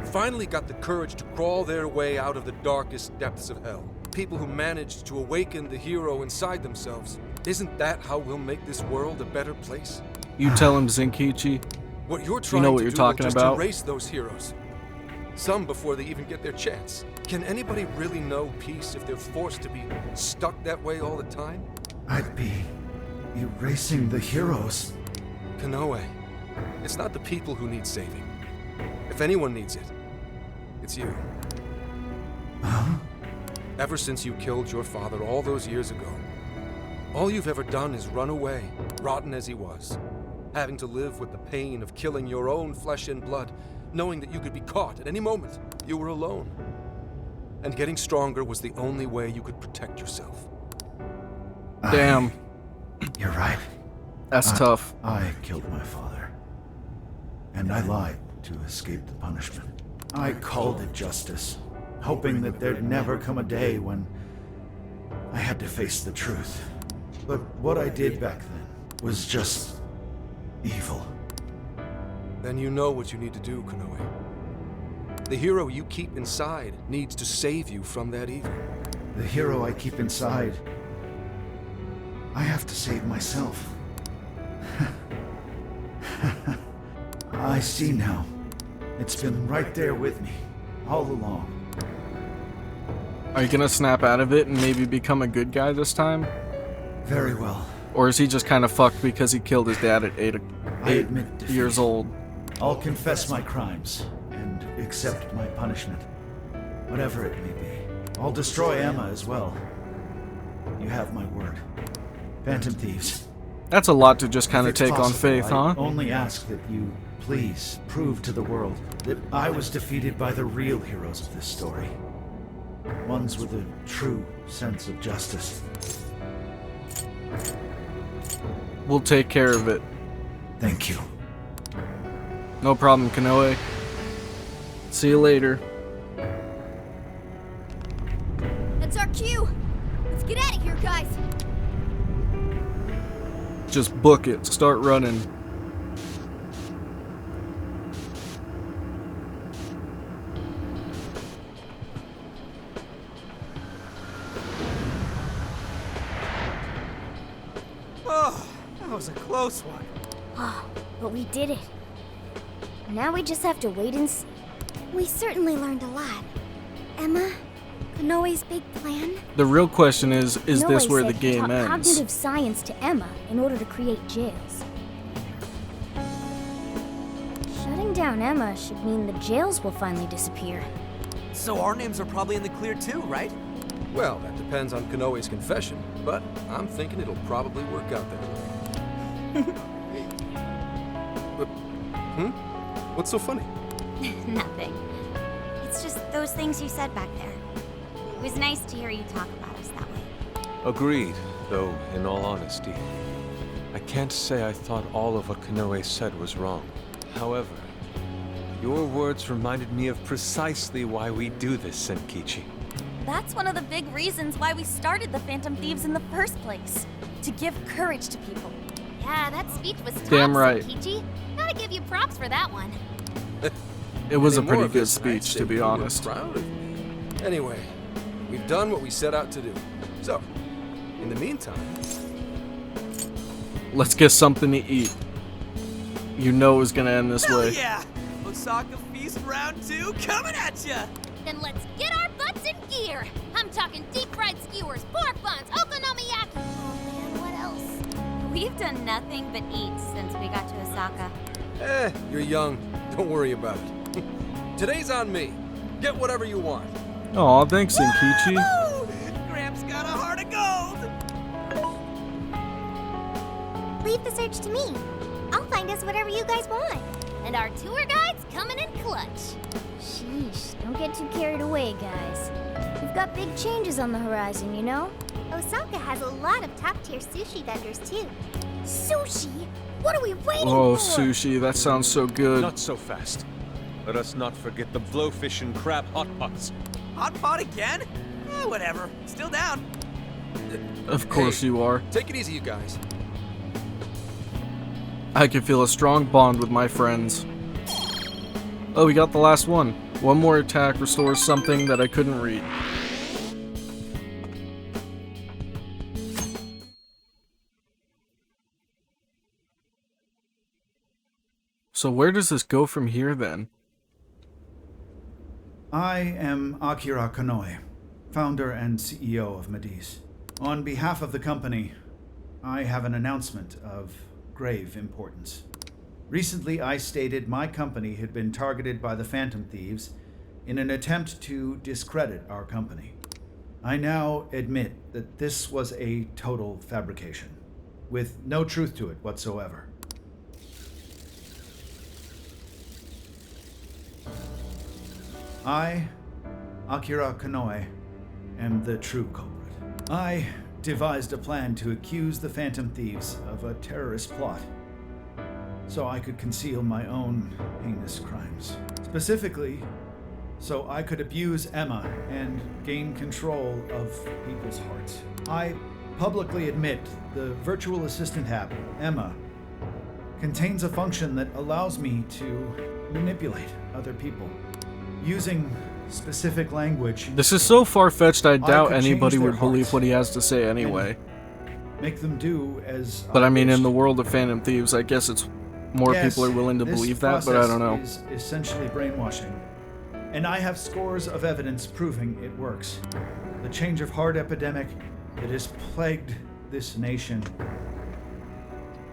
finally got the courage to crawl their way out of the darkest depths of hell. People who managed to awaken the hero inside themselves. Isn't that how we'll make this world a better place? You tell him, Zenkichi. What you're trying you know what to you're do talking will just about. erase those heroes. Some before they even get their chance. Can anybody really know peace if they're forced to be stuck that way all the time? I'd be erasing the heroes. Konoe, it's not the people who need saving. If anyone needs it, it's you. Huh? Ever since you killed your father all those years ago, all you've ever done is run away, rotten as he was. having to live with the pain of killing your own flesh and blood, knowing that you could be caught at any moment. You were alone. And getting stronger was the only way you could protect yourself. Damn. You're right. That's tough. I killed my father. And I lied to escape the punishment. I called it justice, hoping that there'd never come a day when I had to face the truth. But what I did back then was just evil. Then you know what you need to do, Konoe. The hero you keep inside needs to save you from that evil. The hero I keep inside, I have to save myself. I see now. It's been right there with me, all along. Are you gonna snap out of it and maybe become a good guy this time? Very well. Or is he just kind of fucked because he killed his dad at 8 years old? I'll confess my crimes and accept my punishment, whatever it may be. I'll destroy Emma as well. You have my word. Phantom Thieves. That's a lot to just kind of If it's take on possible, faith, huh? I only ask that you please prove to the world that I was defeated by the real heroes of this story. Ones with a true sense of justice. We'll take care of it. Thank you. No problem, Konoe. See you later. That's our cue. Let's get out of here, guys. Just book it. Start running. Oh, that was a close one. Oh, but we did it. Now we just have to wait and see. We certainly learned a lot. Emma, Konoe's big plan. The real question is this Konoe where said the he game taught ends? cognitive science to Emma in order to create jails. Shutting down Emma should mean the jails will finally disappear. So our names are probably in the clear too, right? Well, that depends on Konoe's confession, but I'm thinking it'll probably work out that way. What's so funny? Nothing. It's just those things you said back there. It was nice to hear you talk about us that way. Agreed, though, in all honesty, I can't say I thought all of what Konoe said was wrong. However, your words reminded me of precisely why we do this, Senkichi. That's one of the big reasons why we started the Phantom Thieves in the first place. To give courage to people. Yeah, that speech was top, Damn right. Kichi. Gotta give you props for that one. It was a Any more pretty of good this, I'd speech, say to be you were honest. Proud of me. Anyway, we've done what we set out to do. So, in the meantime, Let's get something to eat. You know it's gonna end this Hell way. yeah! Osaka Feast Round 2 coming at ya! Then let's get our butts in gear. I'm talking deep fried skewers, pork buns, okonomiyaki. Oh man, what else? We've done nothing but eat since we got to Osaka. you're young. Don't worry about it. Today's on me. Get whatever you want. Aw, thanks, Senkichi. Gramps got a heart of gold! Leave the search to me. I'll find us whatever you guys want. And our tour guide's coming in clutch. Sheesh, don't get too carried away, guys. We've got big changes on the horizon, you know? Osaka has a lot of top-tier sushi vendors, too. Sushi? What are we waiting Oh, for? sushi. That sounds so good. Not so fast. Let us not forget the blowfish and crab hot pots. Hot pot again? Whatever. Still down. Of course you are. Take it easy, you guys. I can feel a strong bond with my friends. Oh, we got the last one. One more attack restores something that I couldn't read. So where does this go from here then? I am Akira Konoe, founder and CEO of Mediz. On behalf of the company, I have an announcement of grave importance. Recently, I stated my company had been targeted by the Phantom Thieves in an attempt to discredit our company. I now admit that this was a total fabrication, with no truth to it whatsoever. I, Akira Konoe, am the true culprit. I devised a plan to accuse the Phantom Thieves of a terrorist plot, so I could conceal my own heinous crimes. Specifically, so I could abuse Emma and gain control of people's hearts. I publicly admit the virtual assistant app, Emma, contains a function that allows me to manipulate other people using specific language. This is so far-fetched, I doubt could anybody change their would believe hearts what he has to say anyway. Make them do as But I mean, in wished. the world of Phantom Thieves, I guess it's more Yes, people are willing to this believe that, but I don't know. process is essentially brainwashing, and I have scores of evidence proving it works. The change of heart epidemic that has plagued this nation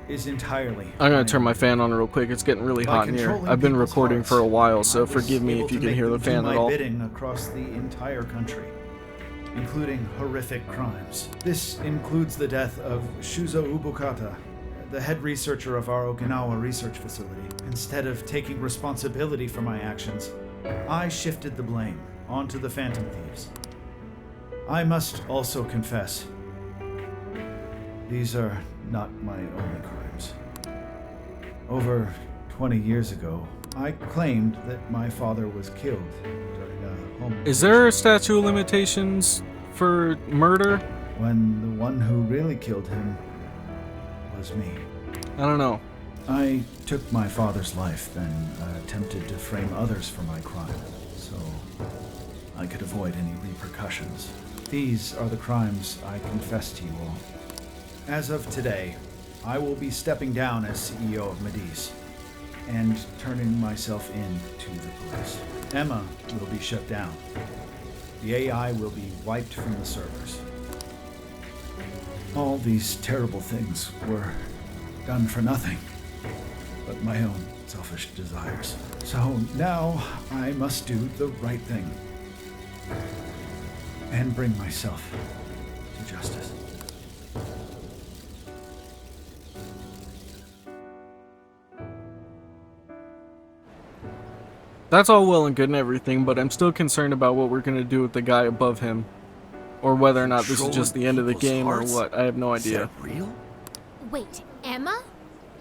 is entirely. I'm gonna turn my fan on real quick. It's getting really By hot in here. controlling I've been people's recording hearts, for a while, I so was forgive me able if you to can make hear the them do fan my at all. bidding across the entire country, including horrific crimes. This includes the death of Shuzo Ubukata, the head researcher of our Okinawa research facility. Instead of taking responsibility for my actions, I shifted the blame onto the Phantom Thieves. I must also confess, these are not my only crimes. Over 20 years ago, I claimed that my father was killed during a home. Is there a statute of limitations for murder? When the one who really killed him was me. I don't know. I took my father's life and attempted to frame others for my crime, so I could avoid any repercussions. These are the crimes I confess to you all. As of today, I will be stepping down as CEO of Medice and turning myself in to the police. Emma will be shut down. The AI will be wiped from the servers. All these terrible things were done for nothing but my own selfish desires. So now I must do the right thing and bring myself to justice. That's all well and good and everything, but I'm still concerned about what we're gonna do with the guy above him. Or whether or not this is just the end of the game or what. I have no idea. Real? Wait, Emma?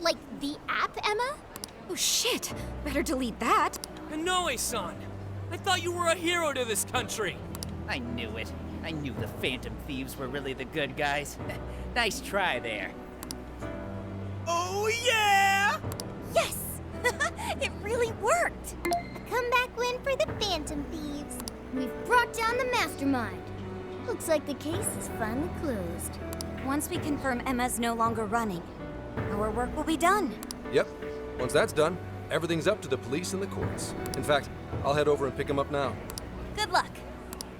Like the app Emma? Oh shit! Better delete that. Konoe-san! I thought you were a hero to this country! I knew it. I knew the Phantom Thieves were really the good guys. Nice try there. Oh yeah! Yes! It really worked! A comeback win for the Phantom Thieves. We've brought down the mastermind. Looks like the case is finally closed. Once we confirm Emma's no longer running, our work will be done. Yep. Once that's done, everything's up to the police and the courts. In fact, I'll head over and pick him up now. Good luck.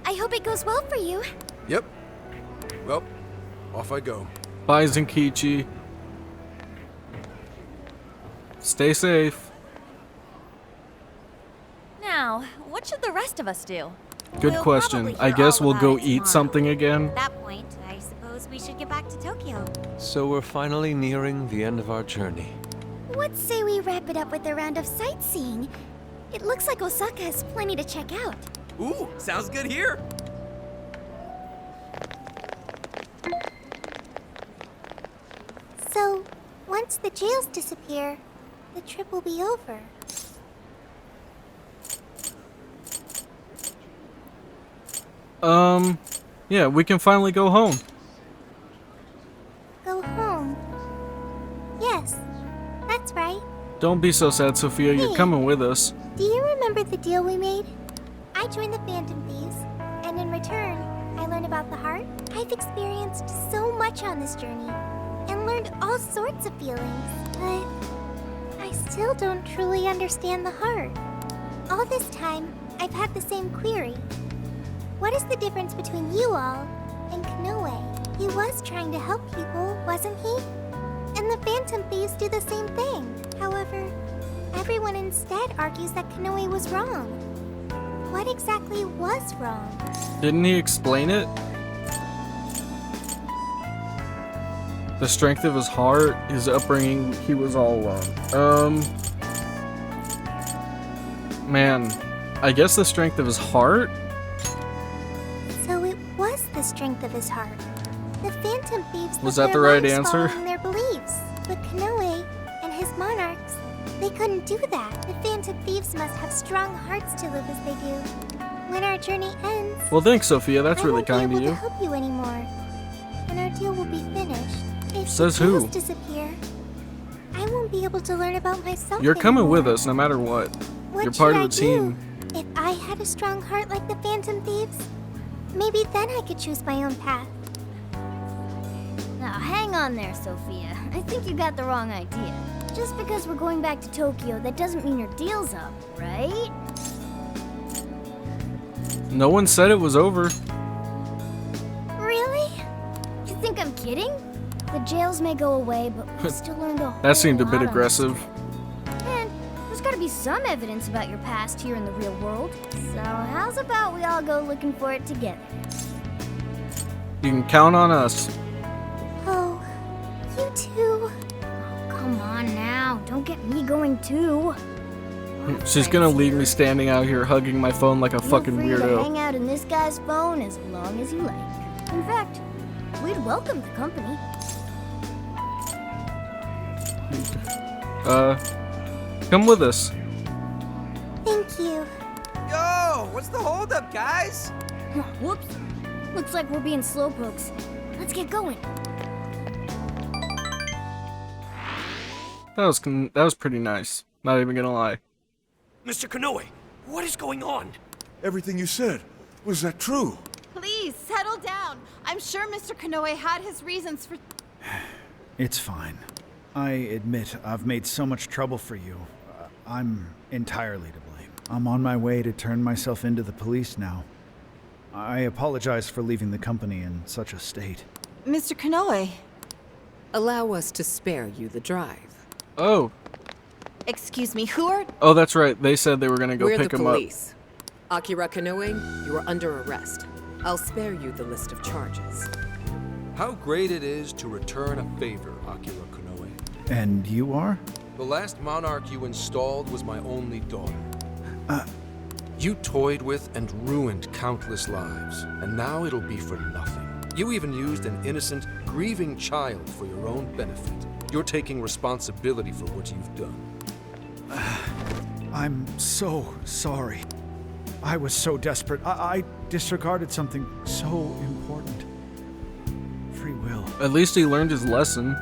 I hope it goes well for you. Yep. Well, off I go. Bye, Zenkichi. Stay safe. Now, what should the rest of us do? Good We'll question. probably I hear guess all we'll about go it eat tomorrow. something again. At that point, I suppose we should get back to Tokyo. So we're finally nearing the end of our journey. What say we wrap it up with a round of sightseeing? It looks like Osaka has plenty to check out. Ooh, sounds good here. So, once the jails disappear, the trip will be over. Yeah, we can finally go home. Go home. Yes, that's right. Don't be so sad, Sophia. You're Hey. coming with us. Do you remember the deal we made? I joined the Phantom Thieves, and in return, I learned about the heart. I've experienced so much on this journey, and learned all sorts of feelings, but I still don't truly understand the heart. All this time, I've had the same query. What is the difference between you all and Konoe? He was trying to help people, wasn't he? And the Phantom Thieves do the same thing. However, everyone instead argues that Konoe was wrong. What exactly was wrong? Didn't he explain it? The strength of his heart, his upbringing, he was all alone. Man. I guess the strength of his heart? So it was the strength of his heart. The Phantom Thieves Was lived that the their right lives answer? following their beliefs. But Konoe and his monarchs, they couldn't do that. The Phantom Thieves must have strong hearts to live as they do. When our journey ends, Well, thanks, Sophia. That's really kind I of won't be you. able to help you anymore. And our deal will be finished. If Says the who? jewels disappear, I won't be able to learn about myself You're coming anymore. with us no matter what. What You're part should of the I do? team. If I had a strong heart like the Phantom Thieves, maybe then I could choose my own path. Now, hang on there, Sophia. I think you got the wrong idea. Just because we're going back to Tokyo, that doesn't mean your deal's up, right? No one said it was over. Really? You think I'm kidding? The jails may go away, but we'll still learn a whole That seemed a lot bit on aggressive. this. And there's gotta be some evidence about your past here in the real world. So how's about we all go looking for it together? You can count on us. Oh, you too. Come on now, don't get me going too. She's gonna leave me standing out here hugging my phone like a fucking Feel free to weirdo. hang out in this guy's phone as long as you like. In fact, we'd welcome the company. Come with us. Thank you. Yo, what's the holdup, guys? Whoops. Looks like we're being slowpokes. Let's get going. That was pretty nice. Not even gonna lie. Mr. Konoe, what is going on? Everything you said, was that true? Please, settle down. I'm sure Mr. Konoe had his reasons for... It's fine. I admit I've made so much trouble for you. I'm entirely to blame. I'm on my way to turn myself into the police now. I apologize for leaving the company in such a state. Mr. Konoe. Allow us to spare you the drive. Oh. Excuse me, who are... Oh, that's right. They said they were gonna go We're pick the him up. police. Akira Konoe, you are under arrest. I'll spare you the list of charges. How great it is to return a favor, Akira Konoe. And you are? The last monarch you installed was my only daughter. You toyed with and ruined countless lives, and now it'll be for nothing. You even used an innocent, grieving child for your own benefit. You're taking responsibility for what you've done. I'm so sorry. I was so desperate. I disregarded something so important. Free will. At least he learned his lesson.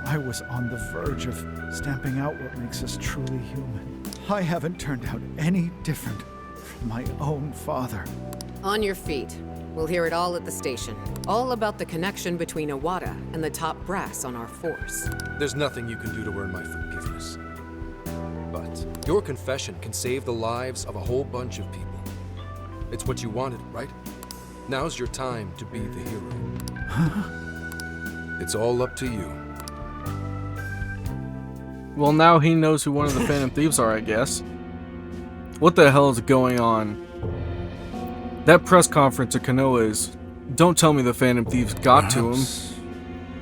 I was on the verge of stamping out what makes us truly human. I haven't turned out any different from my own father. On your feet. We'll hear it all at the station. All about the connection between Iwata and the top brass on our force. There's nothing you can do to earn my forgiveness. But your confession can save the lives of a whole bunch of people. It's what you wanted, right? Now's your time to be the hero. It's all up to you. Well, now he knows who one of the Phantom Thieves are, I guess. What the hell is going on? That press conference at Konoe's. Don't tell me the Phantom Thieves got to him.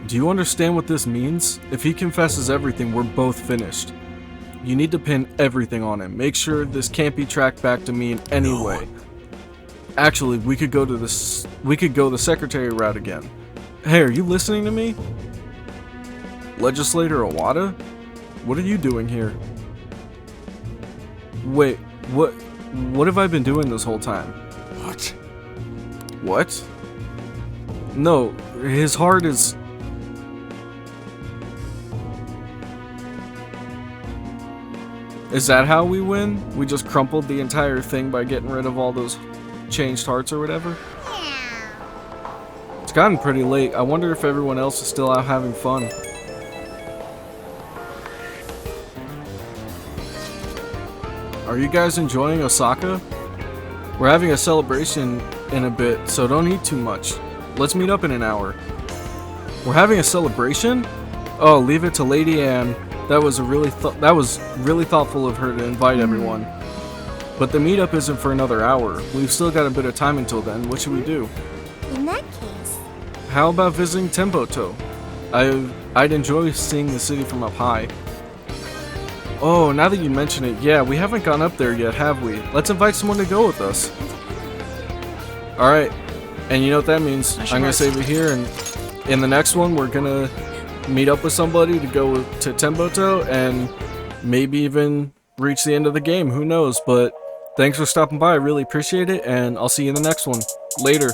Do you understand what this means? If he confesses everything, we're both finished. You need to pin everything on him. Make sure this can't be tracked back to me in any way. Actually, we could go the secretary route again. Hey, are you listening to me? Legislator Iwata? What are you doing here? Wait, what have I been doing this whole time? What? What? No, his heart is... Is that how we win? We just crumpled the entire thing by getting rid of all those changed hearts or whatever? It's gotten pretty late. I wonder if everyone else is still out having fun. Are you guys enjoying Osaka? We're having a celebration in a bit, so don't eat too much. Let's meet up in an hour. We're having a celebration? Oh, leave it to Lady Anne. That was really thoughtful of her to invite everyone. But the meetup isn't for another hour. We've still got a bit of time until then. What should we do? In that case... How about visiting Temboto? I'd enjoy seeing the city from up high. Oh, now that you mention it, yeah, we haven't gone up there yet, have we? Let's invite someone to go with us. Alright, and you know what that means. I'm gonna save it here, and in the next one, we're gonna meet up with somebody to go to Temboto, and maybe even reach the end of the game, who knows, but thanks for stopping by, I really appreciate it, and I'll see you in the next one. Later.